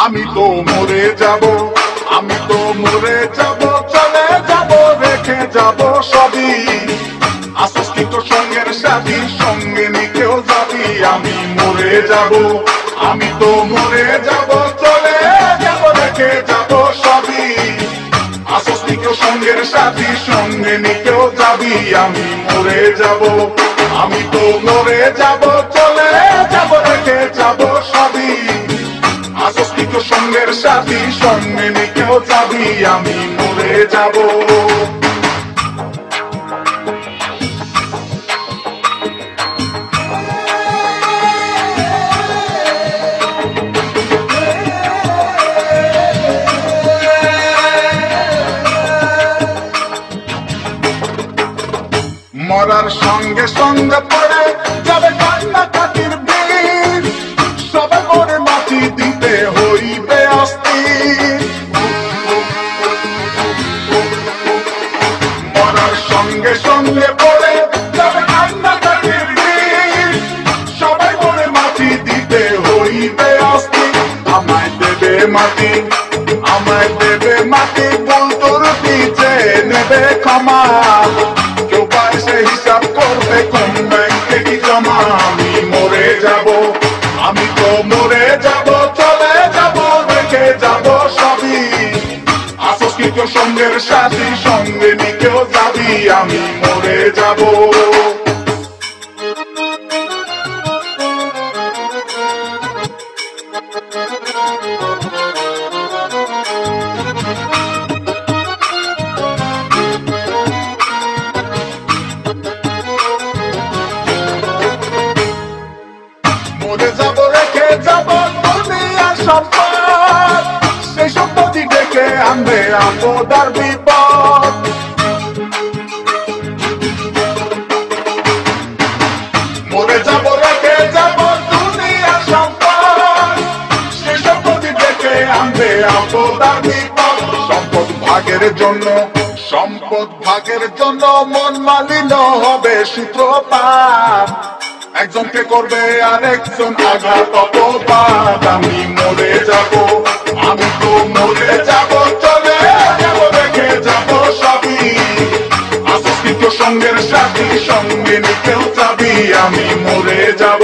আমি তো মরে যাব, আমি তো মরে যাব, চলে যাব, রেখে যাব সবই। আসস কি তোর সঙ্গের সাথী, সঙ্গে নিকেও যাবি। আমি মরে যাব, আমি তো মরে যাব, চলে যাব, রেখে যাব সবই। আসস কি তোর সঙ্গের সাথী, সঙ্গে নিকেও যাবি। আমি মরে যাব, আমি তো মরে যাব, চলে যাব, রেখে যাব সবই। আসস কি তোর সঙ্গের সাথী, সঙ্গে নিকেও যাবি। আমি মরে যাব। মরার সঙ্গে সঙ্গে পড়ে যাবে কান্নাকাটির বীর, সবে করে মাটি দিতে হইবে অস্থির। মরার সঙ্গে সঙ্গে পড়ে যাবে কান্নাকাটির বীর, সবাই করে মাটি দিতে হইবে অস্থির। আমায় দেবে মাটি, আমায় দেবে মাটি, বল তোর পিছে নেবে ক্ষমা। হিসাব করবে কোন ব্যাংকে কি জমা। আমি মরে যাব, আমি তো মরে যাব, চলে যাব, রেখে যাব সবই। আসস কি তোর সঙ্গের সাথী, সঙ্গে নিকেও যাবি। আমি মরে যাব। মরে যাব, রেখে যাব দুনিয়ার সম্পদ, সেই সম্পত্তি ডেকে আনবে আপদ আর বিপদ। মরে যাব, রেখে যাব দুনিয়ার সম্পদ, সেই সম্পত্তি ডেকে আনবে আপদ আর বিপদ। সম্পদ ভাগের জন্য, সম্পদ ভাগের জন্য মন মালিন্য হবে সূত্রপাত। একজনকে করবে আর একজন আঘাত অপবাদ। আমি মরে যাব, আমি তো মরে যাব, চলে যাব, রেখে যাব সবই। আসস কি তোর সঙ্গের সাথী, সঙ্গে নিকেও যাবি। আমি মরে যাব।